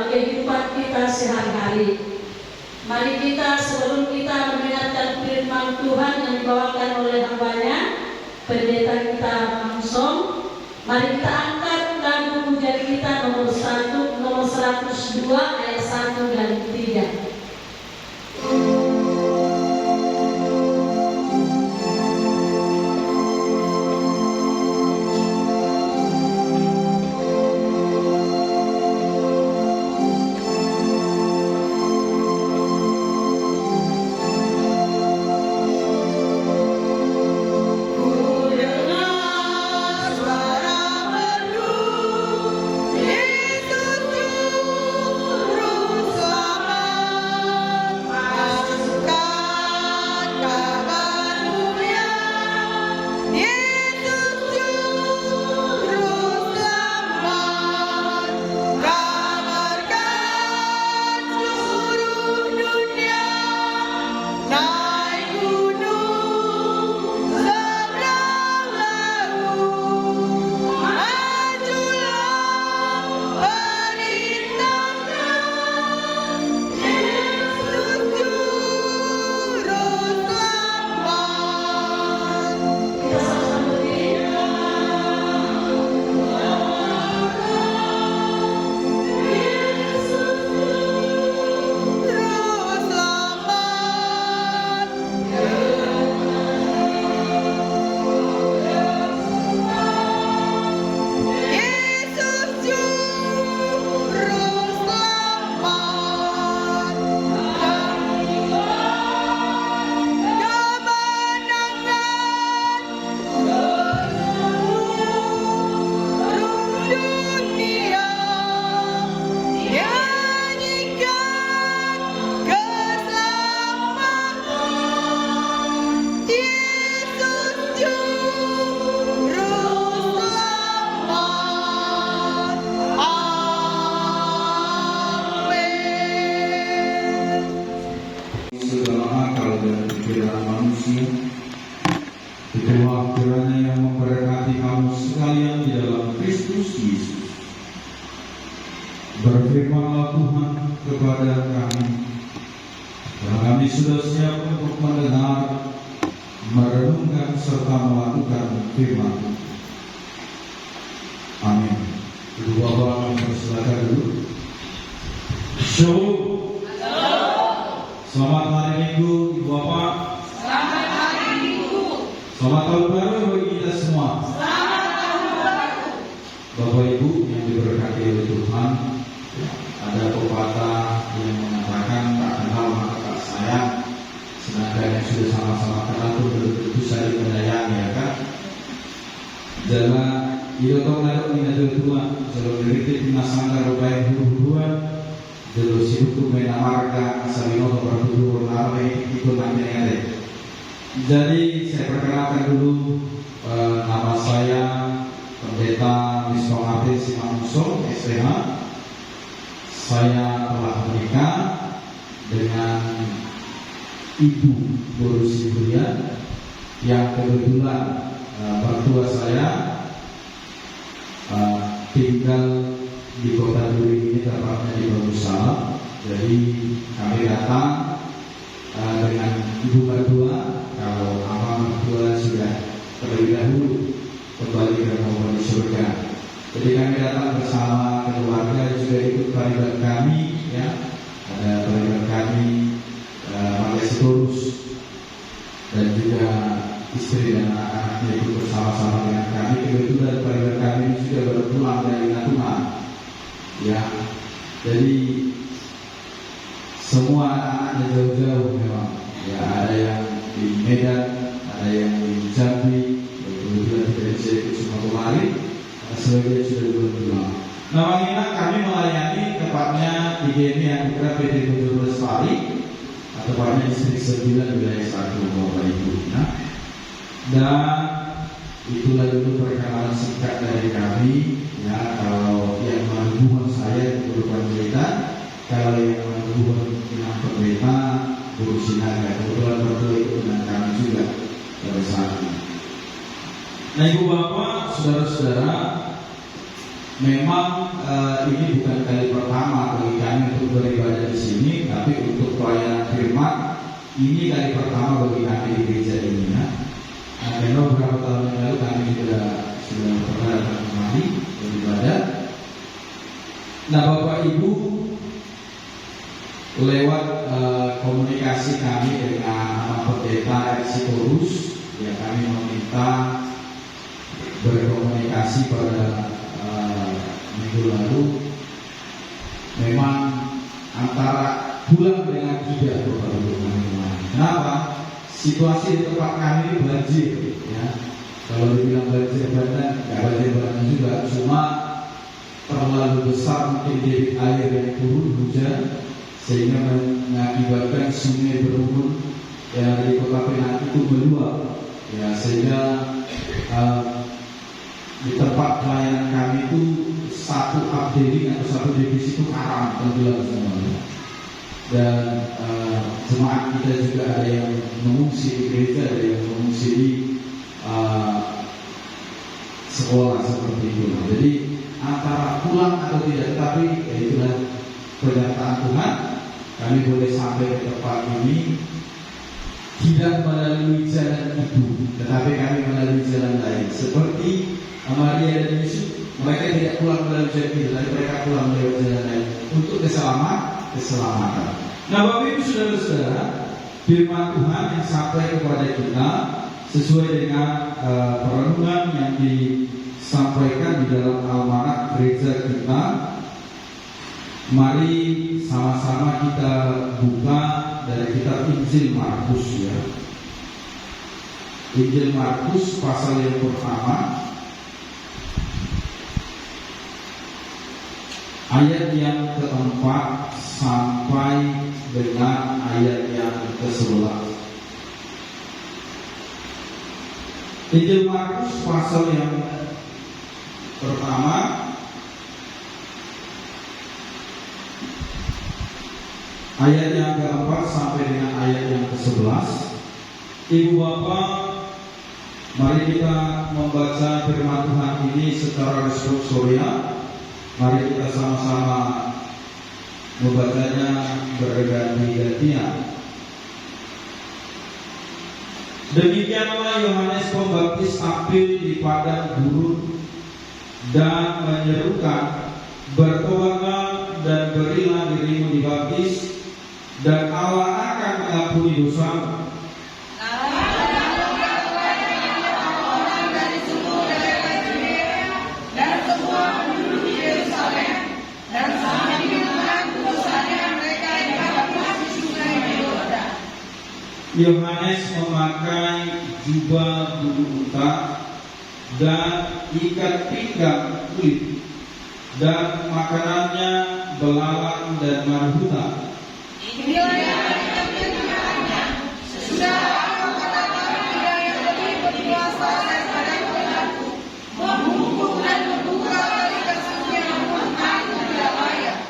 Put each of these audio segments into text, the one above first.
kehidupan kita sehari-hari. Mari kita sebelum kita mendengarkan firman Tuhan yang dibawakan oleh hamba-Nya, pendeta kita langsung, mari kita angkat lagu pujian kita nomor 102 ayat 1 dan 3. Berfirmanlah Tuhan kepada kami, dan kami sudah siap untuk mendengar, merenungkan serta melakukan firman. Amin. Ibu Bapak mempersilakan dulu. Shalom. Selamat hari Minggu, Ibu Bapak. Selamat hari Minggu. Selamat tahun baru bagi kita semua. Selamat tahun baru. Bapak Ibu yang diberkati oleh Tuhan, ada pepatah yang mengatakan tak kenal maka tak sayang, sedangkan yang sudah sama-sama kenal pun belum tentu saling menyayangi, ya kan? Jalan itu tahu lalu minat tua, selalu diritik nasangka rupai huru-huruan, dulu sibuk mena marga asalino berhuru larve itu namanya. Jadi saya perkenalkan dulu, nama saya Pendeta Wisnu Hafiz Simangso, SPH. Saya telah menikah dengan Ibu Borusi Bulian yang kebetulan mertua saya tinggal di kota Duri ini, tepatnya di Bagusalam. Jadi kami datang dengan Ibu mertua, kalau Mama mertua sudah terlebih dahulu kembali ke rumah di surga. Jadi kami datang bersama keluarga, juga ikut paribat kami, ya. Ada paribat kami, Malaysia Torus, dan juga istri dan anak-anaknya ikut bersama-sama dengan kami. Kebetulan paribat kami juga baru pulang dari Natuna, ya. Jadi semua anak-anaknya jauh-jauh memang, ya. Ada yang di Medan, ada yang di Jambi, kebetulan tidak bisa ikut semua kemarin. Sebagai sudah berpulang. Namanya kami melayani tepatnya di GMI Anugerah PT Bujur Lestari, tepatnya distrik 9 wilayah 1 Bapak Ibu. Nah, dan itulah dulu perkenalan singkat dari kami. Ya, kalau yang menghubungi saya berupa cerita, kalau yang menghubungi dengan pendeta Guru Sinaga, kebetulan berdua ikut dengan kami juga pada saat ini. Nah, Ibu Bapak, saudara-saudara, memang ini bukan kali pertama bagi ini kali pertama bagi kami di gereja ini ya. Karena beberapa tahun yang lalu kami juga sudah pernah datang kemari beribadah. Nah, Bapak Ibu, lewat komunikasi kami dengan pendeta Eksitorus, ya kami meminta berkomunikasi pada minggu lalu. Memang antara pulang dengan tidak Bapak Ibu kami. Kenapa? Situasi di tempat kami banjir, ya. Kalau dibilang banjir bandang, nggak banjir bandang juga, cuma terlalu besar mungkin debit air yang turun hujan sehingga mengakibatkan sungai berumur yang dari Kota Penang itu meluap, ya, sehingga di tempat pelayanan kami itu satu updating atau satu divisi itu karam tenggelam semuanya. Dan jemaat kita juga ada yang mengungsi di gereja, ada yang mengungsi di sekolah seperti itu. Jadi antara pulang atau tidak, tapi itulah pernyataan Tuhan. Kami boleh sampai ke tempat ini tidak melalui jalan itu, tetapi kami melalui jalan lain. Seperti Maria dan Yusuf, mereka tidak pulang melalui jalan itu, tapi mereka pulang melalui jalan lain untuk keselamatan. Nah, Bapak Ibu saudara-saudara, firman Tuhan yang sampai kepada kita sesuai dengan perenungan yang disampaikan di dalam almanak gereja kita. Mari sama-sama kita buka dari kitab Injil Markus ya. Injil Markus pasal yang pertama, ayat yang keempat sampai dengan ayat yang ke-11. Injil Markus pasal yang pertama ayat yang keempat sampai dengan ayat yang ke-11. Ibu bapak, mari kita membaca firman Tuhan ini secara responsorial. Mari kita sama-sama membacanya berganti-gantian. Demikianlah Yohanes Pembaptis tampil di padang gurun dan menyerukan, bertobatlah dan berilah dirimu dibaptis, dan Allah akan mengampuni dosamu. Yohanes memakai jubah bulu unta dan ikat pinggang kulit, dan makanannya belalang dan marhuta. Inilah yang dikatakannya, sesudah aku katakan dia yang lebih berkuasa daripada Tuhanku, menghukum dan membuka dari kasusnya yang tidak layak.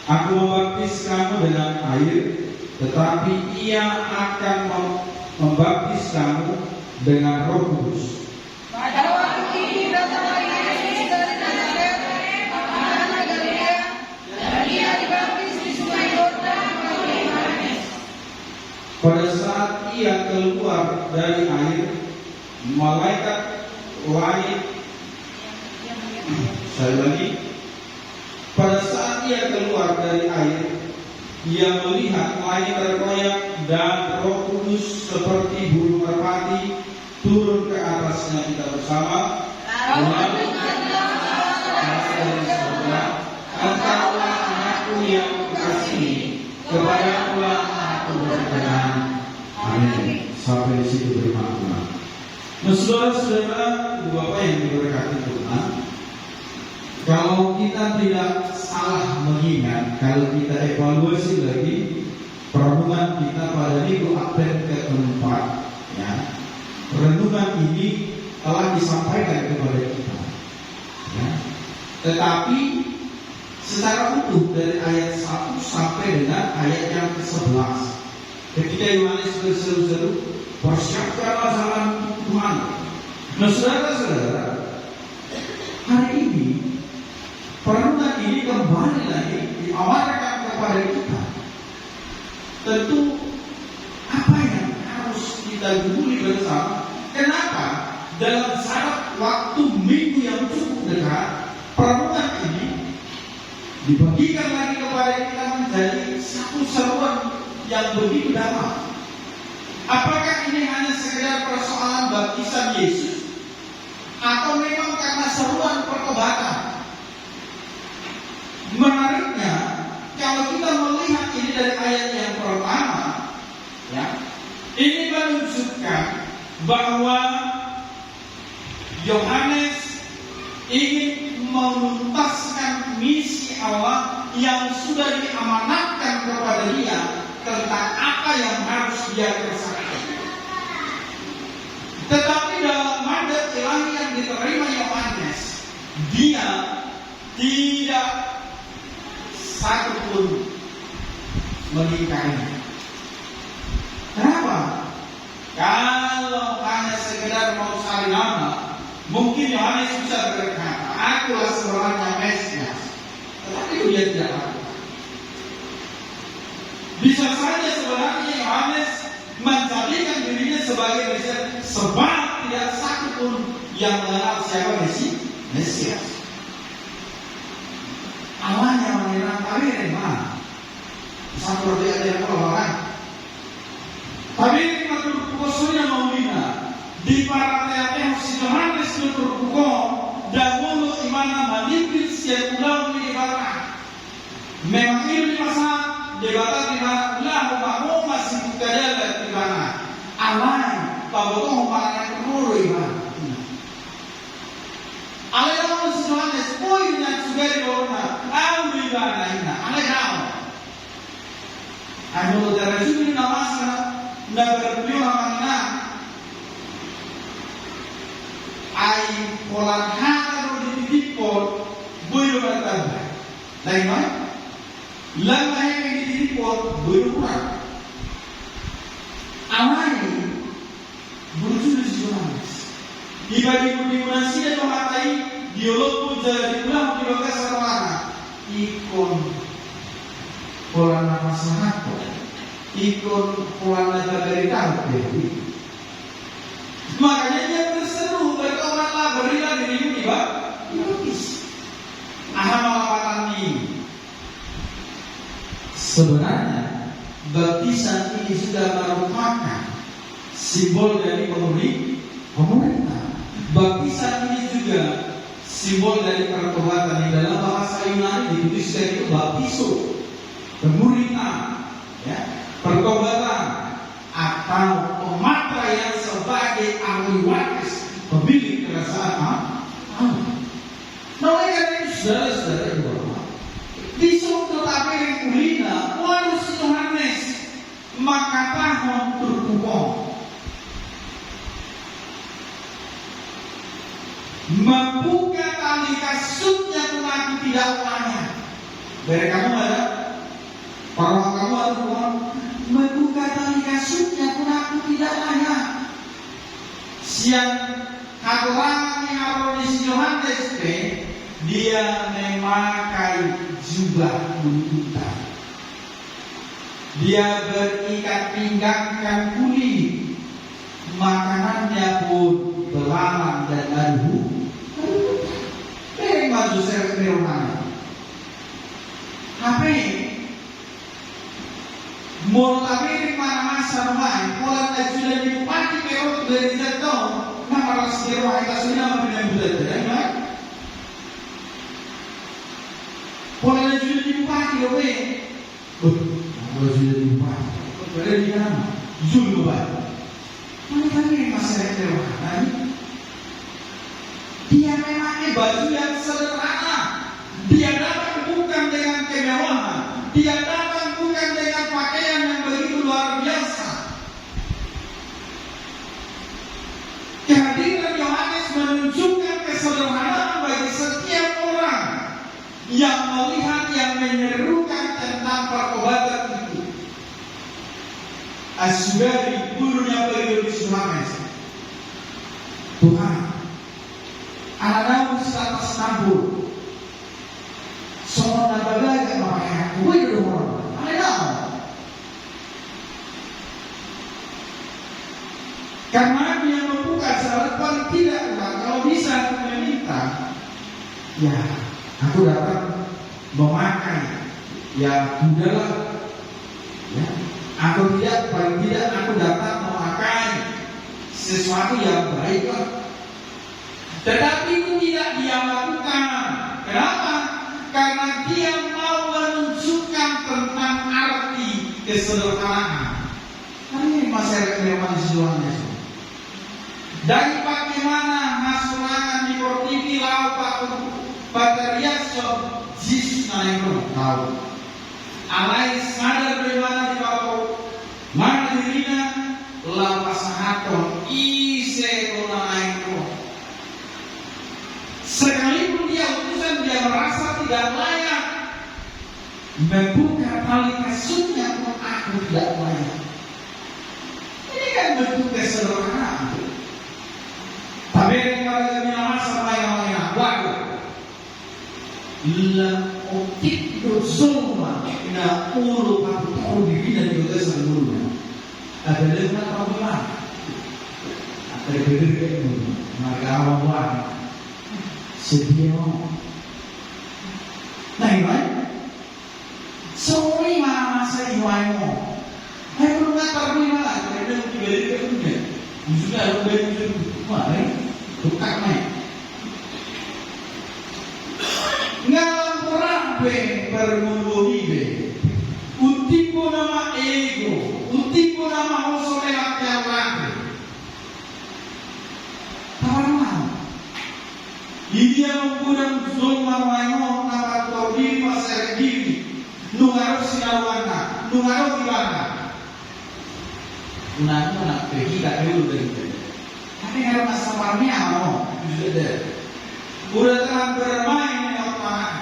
Aku membaptis kamu dengan air, tetapi ia akan membaptis kamu dengan Roh Kudus. Pada waktu ini datanglah Yesus dari Nazaret, mana Galilea, dan dia dibaptis di sungai Yordan oleh Yohanes. Pada saat ia keluar dari air, malaikat lain, pada saat ia keluar dari air, ia melihat langit terkoyak dan Roh Kudus seperti burung merpati turun ke atasnya. Kita bersama. Engkaulah anakku yang kukasihi, kepadamulah aku berkenan. Amin. Sampai di situ firman Tuhan. Nah, saudara-saudara, Bapak yang diberkati Tuhan, kalau kita tidak salah mengingat, kalau kita evaluasi lagi perenungan kita pada minggu Advent keempat, ya, renungan ini telah disampaikan kepada kita, ya. Tetapi secara utuh dari ayat 1 sampai dengan ayat yang ke-11, ketika Yohanes berseru-seru, persiapkanlah jalan Tuhan. Nah, saudara-saudara, hari ini perenungan ini kembali lagi diawarkan kepada kita. Tentu kita gumuli bersama. Kenapa? Dalam syarat waktu minggu yang cukup dekat, perenungan ini dibagikan lagi kepada kita menjadi satu seruan yang begitu dalam. Apakah ini hanya sekedar persoalan baptisan Yesus, atau memang karena seruan pertobatan? Menariknya, kalau kita melihat ini dari ayat yang pertama, ya, ini menunjukkan bahwa Yohanes ingin menuntaskan misi Allah yang sudah diamanatkan kepada dia tentang apa yang harus dia kerjakan. Tetapi dalam mandat ilahi yang diterima Yohanes, dia tidak satupun mengingkarinya. Kenapa? Kalau hanya sekedar mau cari nama, mungkin Yohanes bisa berkata, akulah sebenarnya Mesias. Tetapi itu dia tidak lakukan. Bisa saja sebenarnya Yohanes menjadikan dirinya sebagai Mesias, sebab tidak satupun yang mengenal siapa Mesias. Awalnya mengenal Tabirin mana? Satu ada yang orang. Tabirin maturpukosunya maulina di para teateos si Yohanes maturpuko dan mulu imana manipil siap ulang di barang. Memang ini di masa debatan di mana ulah mau masih bukadala di mana. Awalnya pabotoh mana yang perlu iman. Alaikum si Yohanes poin yang sudah diorna. Awi bana ina. Alaikum. Anu darajuni namasa na berbeliau mana ai polan hana di titik pol boyo bertambah lain mana lama yang di titik pol boyo kurang awalnya berusaha Yohanes dibanding dimulasi dan memakai dialog pun jadi ulang di bagas sarwana ikon polan nama sangat ikut pola dari tahu. Makanya dia berseru berkomenlah berilah dirimu di baptis. Ahamawatan ini. Sebenarnya baptisan ini sudah merupakan simbol dari pemerintah. Baptisan ini juga simbol dari pertobatan. Di dalam bahasa Yunani dituliskan itu baptiso, pemerintah, ya. Pertobatan atau pemataian sebagai ahli waris pemilik kerajaan Allah. Nah, oleh karena itu saudara-saudara yang berhormat, disuruh Tabirin kulina, harus Yohanes maka tahun terpukau membuka tali kasutnya pun aku tidak layak. Dari kamu ada, para kamu ada membuka tali kasutnya pun aku tidak layak. Siang hakulangan yang harus Yohanes dia memakai jubah buntutan. Dia berikat pinggangkan kulit. Makanannya pun belalang dan madu. Maju saya ke rumah. Apa? Mulai mana masa rumah, mulai sudah dipati perut dari jatuh, nama rasi rumah kita sudah membina bulan terang. Mulai sudah dipati, oke? Mulai sudah dipati, berada di mana? Jujur baik. Mana kami masa rumah? Dia memang baju yang sederhana. Dia datang bukan dengan kemewahan. Dia datang bukan dengan pakaian yang begitu luar biasa. Kehadiran Yohanes menunjukkan kesederhanaan bagi setiap orang yang melihat, yang menyerukan tentang pertobatan itu. Asubari gurunya periode Yohanes. Tuhan, anak-anak status nabur. Soal nabaga makanya gue di rumah. Ada. Karena dia membuka harapan tidak kalau bisa aku meminta, ya aku dapat memakai, ya udahlah, ya aku tidak, paling tidak aku dapat memakai sesuatu yang baiklah. Tetapi itu tidak dia lakukan. Kenapa? Karena dia mau menunjukkan tentang arti kesederhanaan. Ini masyarakat yang manusianya. Dari bagaimana masyarakat di Portivi lau pada riaso Yesus naik tahu. Alai sadar bagaimana di bawah mana dirinya lau pasangaton ise kona naik. Sekalipun dia utusan, dia merasa tidak layak membuka tali kasutnya pun aku tidak layak. Ini kan bentuk kesederhanaan. Tapi kalau dia merasa layak, waduh, la otik dosoma na ulu papu tahu diri dan juga seluruhnya. Ada lembah apa? Ada berdiri ini, maka awal Sediano. Nah, iwan. Sorry masa iwan mo. Ay belum ngatar beli malah. Karena udah balik ke dunia. Sudah lu balik ke mana? Tukar main. Ngalang perang be bermunduri be. Utipo nama ego. Utipo nama usul lelaki laki. Dia menggunakan zulma waino nama tordiri pasar diri nungaruh sinawana nungaruh ibana nak pergi tak dulu dari itu tapi kalau masalahnya mau udah telah bermain dengan panah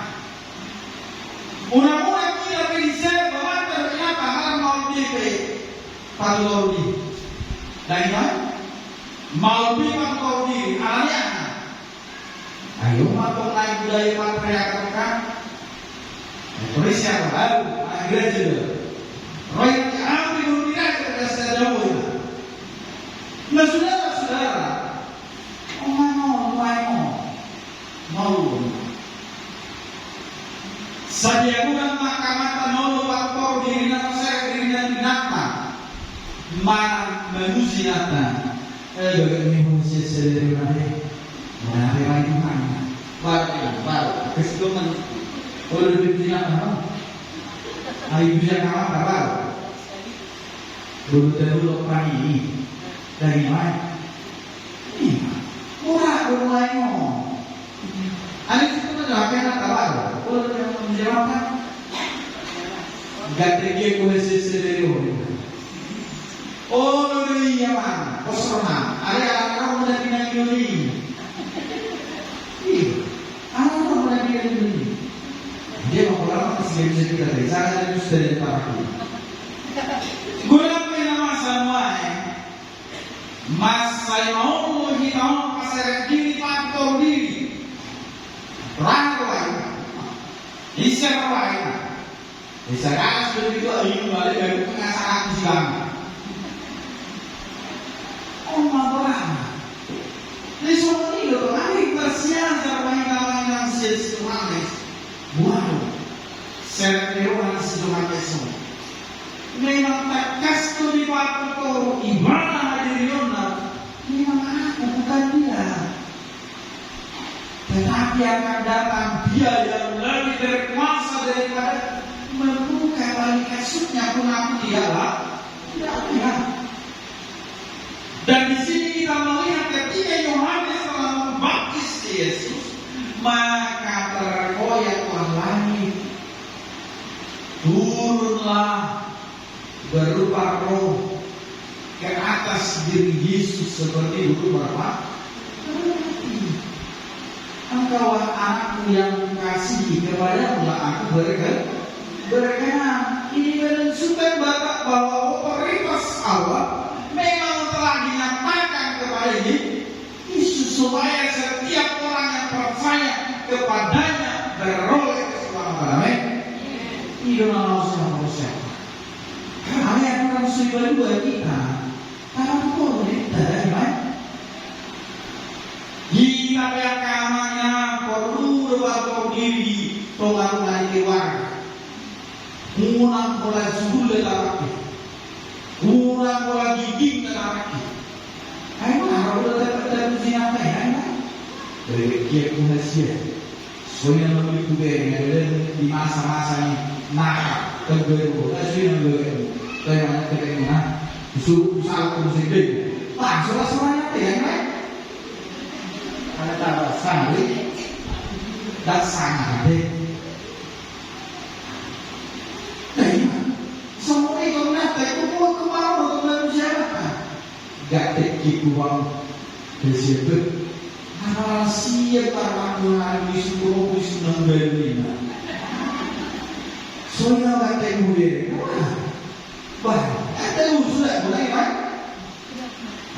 una kita bisa bahwa ternyata hal mau dipe palori dan mau dipe tordiri alanya. Ayo matong naik budaya patriarkat kan? Terus siapa baru? Gereja dulu. Roy ambil dunia ke dasar jauh itu. Nah saudara, mau. Sadia bukan mahkamah nolo faktor diri dan saya diri dan binatang. Man menusi nata. Bagaimana manusia sendiri mana? Nah, lagi mana? Baru, kesedoman. Kalau lebih tidak tahu, ayo bisa kawan kawan. Dulu pagi dari mana? Ini murah mulai ngomong. Ada itu adalah kena kawan. Kalau yang menjawabkan, gak terjadi kohesi dari orang. Oh, dari Yaman, Osrona, ada orang dari Indonesia. Apa lagi yang ini? Dia mau masih bisa kita dari sana dan dari paraku. Guna pena masa mau kita pasar diri faktor diri. Rakyat, isyarat rakyat. Isyarat seperti itu ayu balik dari pengasaran Islam. Berapa? Ini semua ini loh, kami bersiasat wanita-wanita sesuatu. Buat sertifikat sesuatu. Memang tekas tu di waktu tu ibadah hadirnya. Memang aku bukan dia. Tetapi akan datang dia yang lebih berkuasa daripada membuka tali kasutnya pun aku tidaklah. Tidak. Dan di sini kita melihat ketika Yohanes telah membaptis Yesus, maka terkoyak langit, turunlah berupa roh ke atas diri Yesus seperti dulu berapa? Engkau anakku yang kasih kepadamu aku berkenan. Ini menunjukkan bahwa otoritas Allah memang telah dinyatakan kepada Yesus supaya setiap orang yang percaya kepadanya beroleh keselamatan. Itu nama siapa? Karena yang akan sembah kita, karena boleh dari Tolong lagi warga. Murang pola suhu lelaki. Murang pola giging lelaki. Ayo harus ada uji apa ya? Dari kiai kuhasia. Soalnya lebih kuberi ada di masa-masa ini nakal terberu. Asli terberu. Kayak mana? Disuruh usaha sendiri. Wah, soalnya ya kan? Ada tambah sanggup dan sangat deh. Semua itu nanti itu mau kemana untuk masyarakat? Gak teki uang tersebut. Hal siapa orang di seluruh Islam Berlina? Soalnya gak teki uang. Wah, ada usul boleh kan?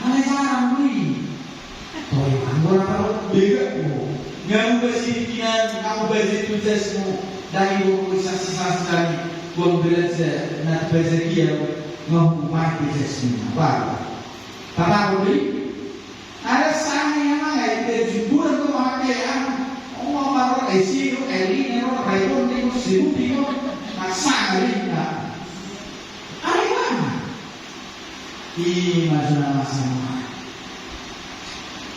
Ada cara beli. Oh ya, orang tahu beda mu. Ngamu basikinan, ngamu basikitasmu. Dari buku sisa-sisa tadi, buang belajar, nak belajar ngamu mati sesungguhnya. Wah, tak boleh. Ada sana yang mana itu jubur tu makaian. Oh, baru esi tu, eli ni orang rayon ni siapa dia? Masa ni nak. Ada mana? Ini masalah.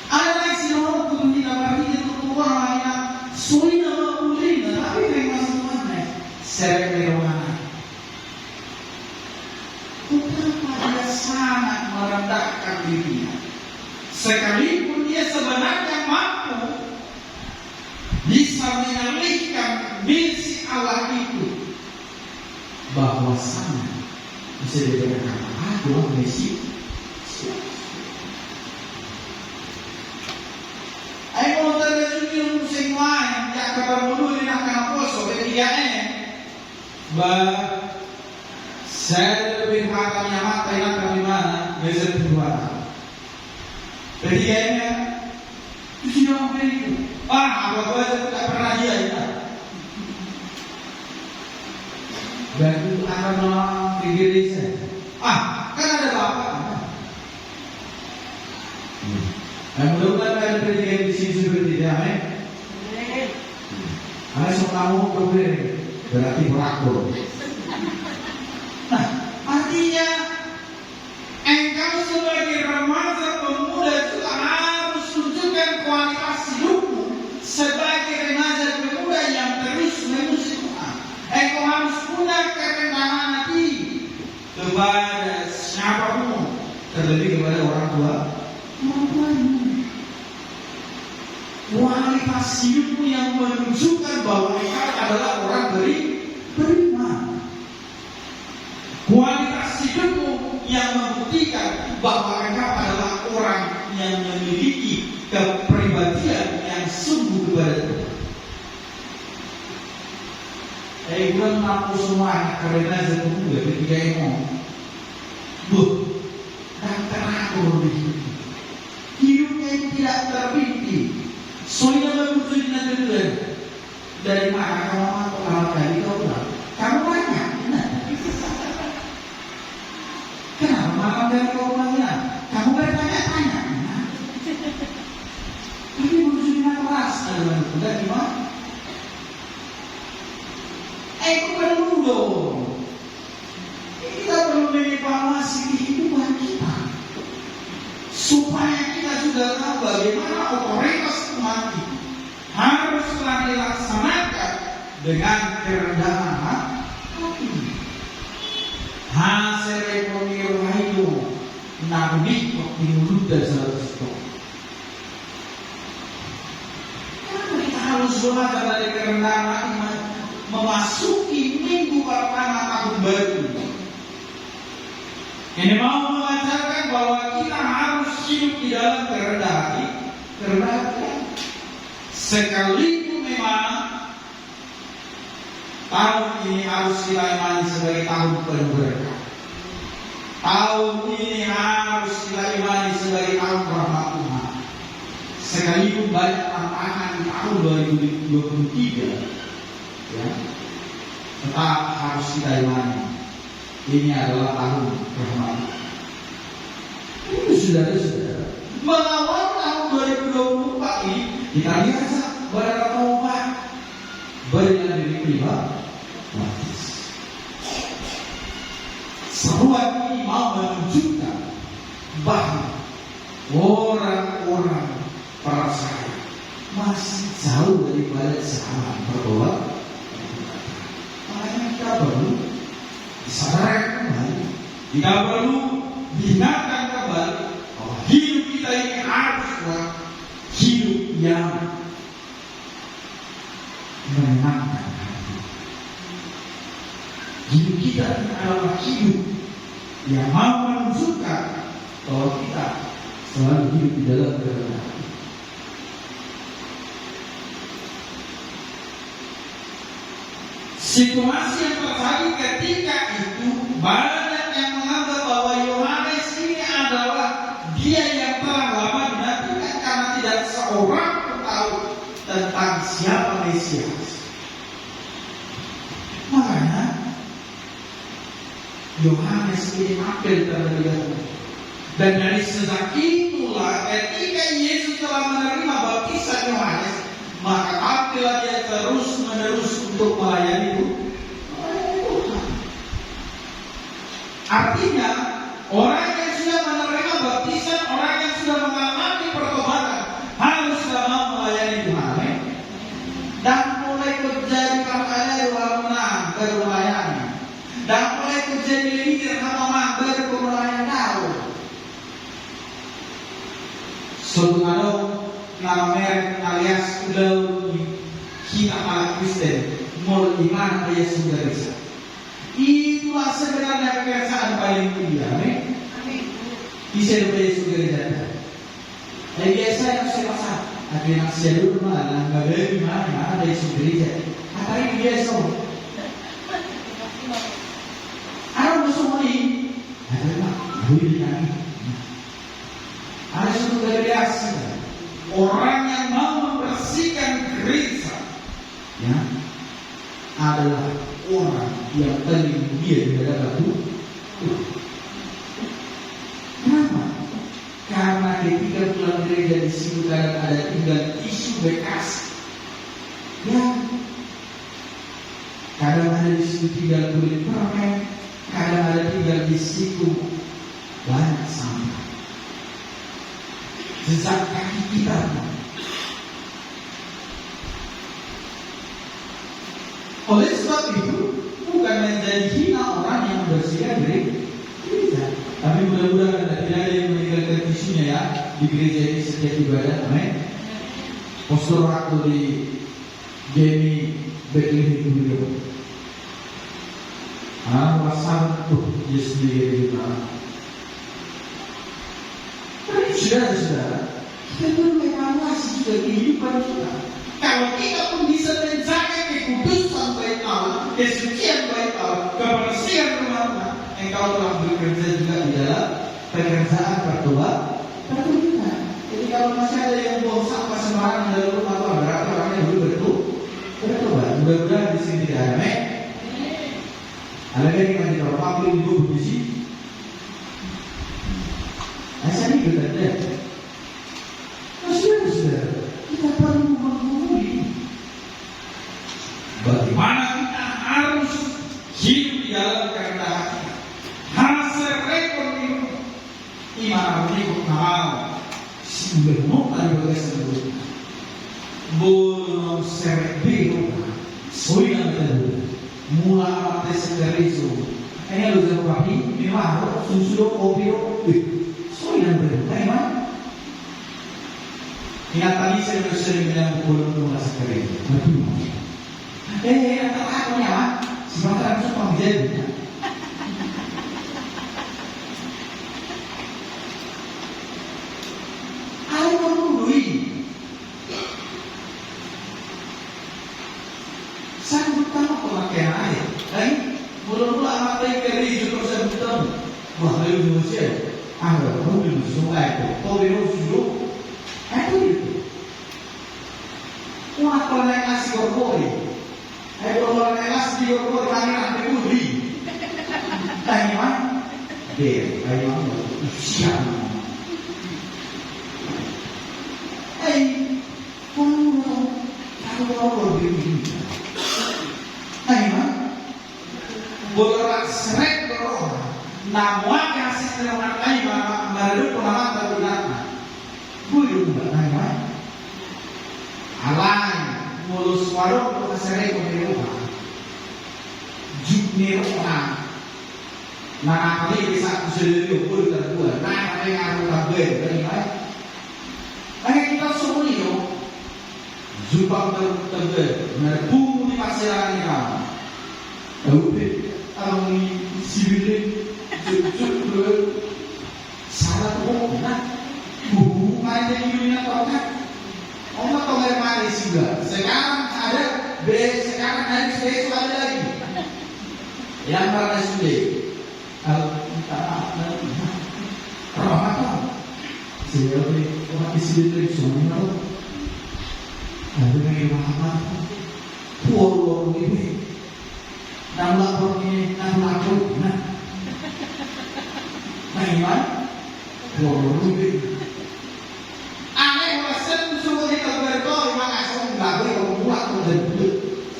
Ada lagi orang tu di dalam ini tu orang yang sulit nak boleh, tapi mereka semuanya sering berwana. Betapa dia sangat merendahkan dirinya. Sekalipun dia sebenarnya mampu bisa mengalihkan misi Allah itu, bahwasanya bisa dikatakan ada misi. Ayo terjadi ilmu semua yang tak keperluan nak kena poso ketiganya. Saya lebih hakimnya mata yang kami mana besar kedua. Ketiganya itu siapa itu? Apa saya tak pernah dia itu. Dan itu akan pikir saya. Kan ada bapak. Mudah-mudahan ada kerja di sini seperti ini, amin. Amin, so kamu berbeda, berarti berakul. Nah, artinya engkau sebagai remaja pemuda juga harus tunjukkan kualitas hidupmu sebagai remaja pemuda yang terus memuji Tuhan. Engkau harus punya kerendahan hati kepada siapapun, terlebih kepada orang tua. Kualitas hidupmu yang menunjukkan bahwa engkau adalah orang beriman. Kualitas hidupmu yang membuktikan bahwa engkau adalah orang yang memiliki kepribadian yang sungguh kepada Tuhan. Bulan mampu semua karena satu muda ketika ngomong, dan teratur di hidup. Hidupnya itu tidak terbinti. Soalnya berwujud natural. Dari mana kamu mampu kalau tadi kau bilang, kamu banyak. Kenapa malam dari kau bilang, kamu bertanya-tanya. Tapi berwujud natural dalam bulan gimana? Aku perlu dong. Kita perlu mengevaluasi kehidupan kita supaya kita sudah tahu bagaimana otoritas umat itu haruslah dilaksanakan dengan kerendahan hati. Hasil ekonomi itu nabi di mulut dan satu. Kita harus belajar dari kerendahan hati memasuki minggu pertama tahun baru. Ini mau mengajarkan bahwa kita harus hidup di dalam kerendahan hati. Sekalipun memang tahun ini harus kita imani sebagai tahun penuh berkah. Tahun ini harus kita imani sebagai tahun rahmat Tuhan. Sekalipun banyak tantangan di tahun 2023, ya, tetap harus kita imani ini adalah tahun rahmat. Ini saudara-saudara, melawan tahun 2024 ini kita biasa bertobat berilah diri baptis. Seruan ini mau menunjukkan bahwa orang-orang percaya masih jauh daripada zaman berdoa. Makanya kita perlu disadarkan kembali, kita perlu diingatkan kembali bahwa hidup kita ini harus hidup yang menyenangkan hati. Hidup kita ini adalah hidup yang mau menunjukkan bahwa kita selalu hidup di dalam kebenaran. Situasi yang terjadi ketika itu, banyak yang menganggap bahwa Yohanes ini adalah dia yang telah lama dinantikan karena tidak seorang pun tahu tentang siapa Mesias. Makanya Yohanes ini ambil terlebih dahulu. Dan dari sejak itulah ketika Yesus telah menerima baptisan Yohanes, maka ambillah dia terus menerus untuk melayani Tuhan. Artinya orang yang sudah menerima baptisan, orang yang sudah mengalami pertobatan haruslah mau melayani Tuhan. Dan mulai terjadi perkara menang baru melayani. Dan mulai terjadi leader sama baru melayani tahu. Suatu nama merek alias udah hina ala Kristen, mau iman Yesus sudah bisa. Itulah sebenarnya pekerjaan paling mulia, amin. Bisa lupa Yesus sudah bisa. Tapi biasa yang saya pasang, ada yang saya dulu malah nggak ada di mana ada Yesus gereja. Apa ini biasa? Ada musuh ini, ada nak, boleh kami. Ada suatu biasa. Orang yang mau membersihkan gereja, ya, adalah orang yang paling mulia di hadapan Tuhan. Kenapa? Karena ketika pulang gereja di situ kadang ada tinggal tisu bekas, ya, kadang ada di situ tinggal kulit permen, kadang ada tinggal di situ banyak sampah. Jejak kaki kita. Oleh sebab itu, bukan menjadi hina orang yang membersihkan gereja. Tapi mudah-mudahan tidak ada yang meninggalkan tisunya ya di gereja ini setiap ibadah. Amin. Postur waktu di Demi Bethlehem itu. Pasal tuh Yesus di Saudara-saudara, kita perlu evaluasi juga kehidupan kita. Kalau kita pun bisa menjaga kekudusan bait Allah, kesucian bait Allah, kebersihan rumah Allah, engkau telah bekerja juga di dalam pekerjaan pertobatan. Jadi kalau masih ada yang buang sampah sembarangan dalam rumah Allah, berarti orangnya dulu bertobat. Mudah-mudahan di sini tidak ada. Ada yang kita tidak perlu ibu di sini. Asal itu ada. Saudara, kita perlu menguji bagaimana kita harus hidup di dalam kerendahan hati. Hasil rekor iman ini mau sebelum kali bagai sebelum belum serbi soalnya betul mula mati segeri itu. Ini lu jangan pakai memang susu kopi soalnya betul. Memang ingat tadi saya sering bilang belum mula segeri. Atau aku nyawa sebentar itu pembicaraan. Sanggup tahu pemakaian air, kan? Mula-mula amat air keri juga sanggup tahu. Wah, lalu manusia, kamu di sungai itu, kau di susu, itu. Wah, kalau naik nasi gorgori, kalau naik nasi gorgori, kami nanti budi. Tanya mana? Dia, kayak mana? Siapa? Kamu tahu begini. bola seret roh namwa kasih dengan kai baru pengalaman terlihat bulu enggak alai mulus warung seret pemerintah jukni orang nah kali bisa sendiri pun terbuat nah kali ngaruh kabel dari mana kita semua yo jubang terbuat merbu di pasaran ini tahu kalau ini sibilin jujur salah tuh buku aja ini tahu kan orang tahu dari mana juga sekarang ada sekarang ada besok ada lagi yang mana sudah kalau kita Ramadan sehingga orang isi dari semua ada yang Ramadan pulau ini nama ini nama aku nah iman pulau ini aneh wasen semua kita berdoa memang asal nggak boleh membuat terbentuk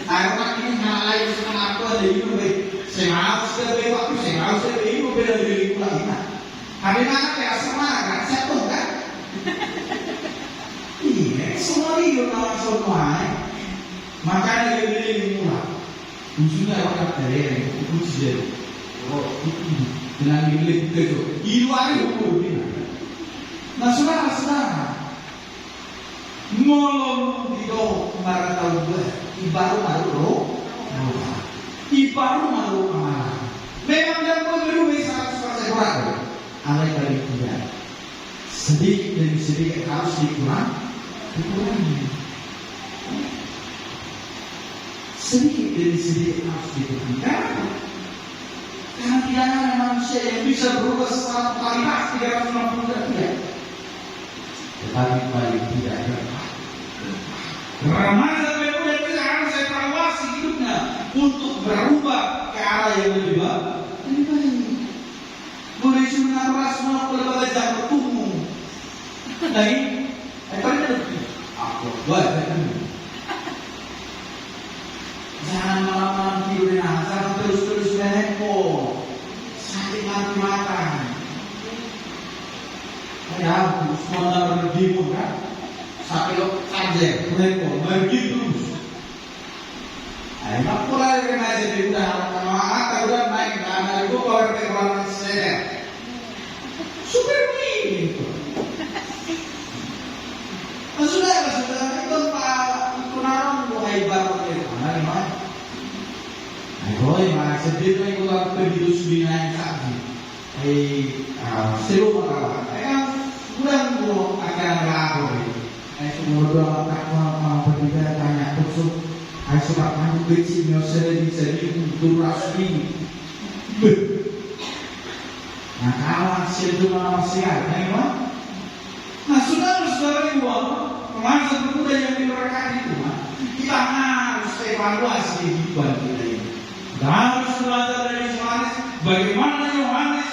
orang ini hal lain sama aku ada itu saya harus lebih waktu saya harus lebih beda diri pula kita. Hari mana kayak semangat satu kan? Iya, semua itu nama semua. Makanya dia beli pula. Ujungnya orang dari itu sih. Oh, dengan milik itu. Itu hari hukum ini. Nah, saudara, ngolong itu kemarin tahu gue. Ibaru malu amarah. Memang dan pemilu bisa 100% kurang. Alai dari tidak. Sedikit demi sedikit harus dikurangi. Sedikit demi sedikit harus dikurangi. Karena tidak ada manusia yang bisa berubah secara totalitas 360 derajat. Tetapi paling tidak ada. Ramadan memang kita harus evaluasi hidupnya untuk berubah ke arah yang lebih baik. Boleh cuma ras mau boleh jam bertumbuh. Tapi apa itu? Aku buat ini. Jangan malam-malam tidur jangan terus handphone. Sakit mati-matan. Ya, semua berdibun kan? Sampai lo saja, handphone begitu. Emak pula yang aja di udah naik ke anak ibu kalau ke ruangan saya super itu sudah itu pak ikunaron mulai baru itu mana mana ayo mas sedih itu kalau begitu sudah naik lagi seru malah udah mau akan lapor semua doa tak mau berbicara tanya terus ay suka aku kecil seri turas ini. Nah kawan sedulur manusia, memang. Nah saudara pengajar pemuda yang diberkati itu, kita harus evaluasi kehidupan kita ini. Kita harus belajar dari Yohanes, bagaimana Yohanes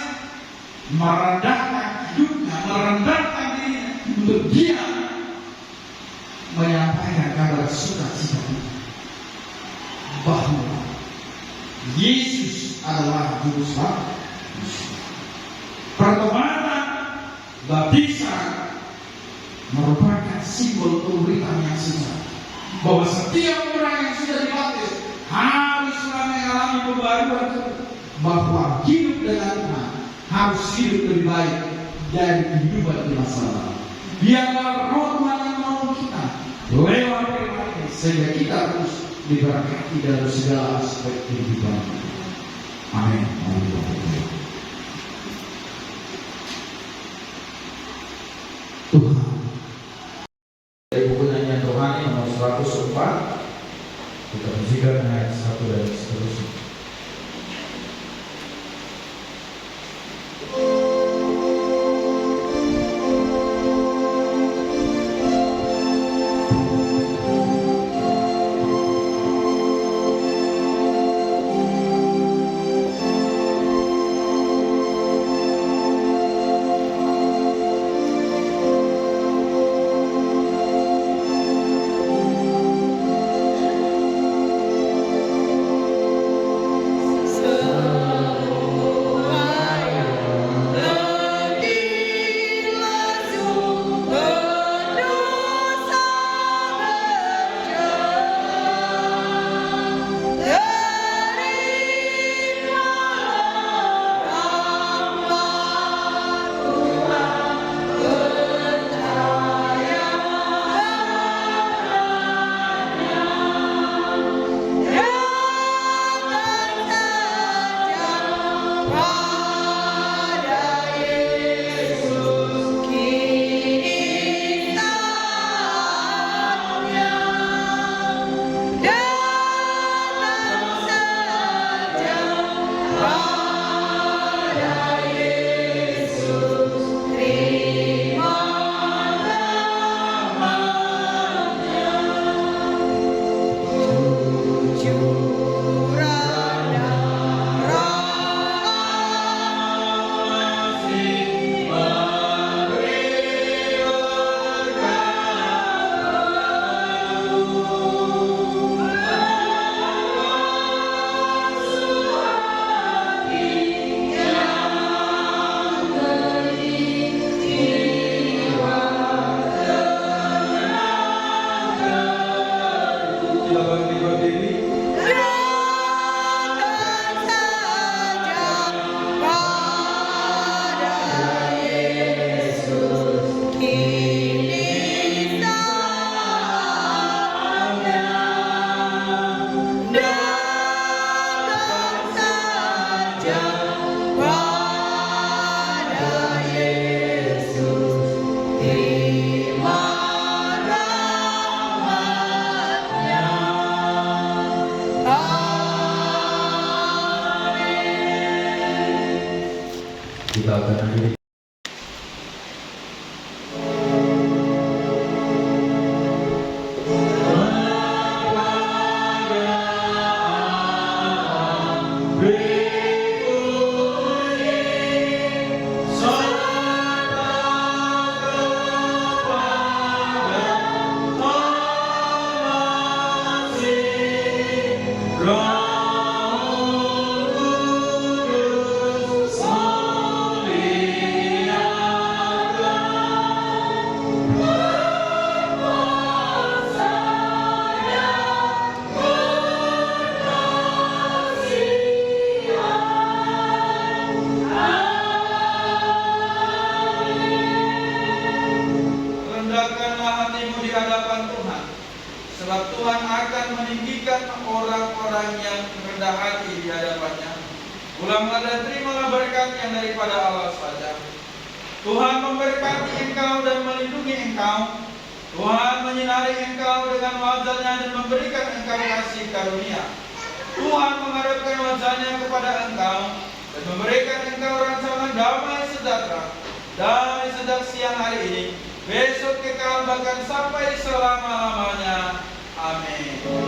merendahkan hidupnya, merendahkan dirinya untuk dia menyampaikan kabar sukacita bahwa Yesus adalah juru selamat. Pertobatan baptisan merupakan simbol pemberitaan yang sesat bahwa setiap orang yang sudah dibaptis harus mengalami pembaruan, bahwa hidup dengan Tuhan harus hidup lebih baik dari kehidupan di masa lalu. Biarlah Roh Tuhan yang menolong kita lewat firman ini sehingga kita terus diberkati dalam segala aspek kehidupan. Amin. Tuhan. Dari buku nyanyian rohani nomor 104, kita musikan ayat 1 dan seterusnya. Kita akan akhiri. Rendahkanlah hatimu di hadapan Tuhan, sebab Tuhan akan meninggikan orang-orang yang rendah hati di hadapannya. Pulanglah dan terimalah berkat yang daripada Allah saja. Tuhan memberkati engkau dan melindungi engkau. Tuhan menyinari engkau dengan wajah-Nya dan memberikan engkau kasih karunia. Tuhan menghadapkan wajah-Nya kepada engkau dan memberikan engkau rancangan damai sejahtera. Damai sejak siang hari ini, besok kekal bahkan sampai selama-lamanya. Amin.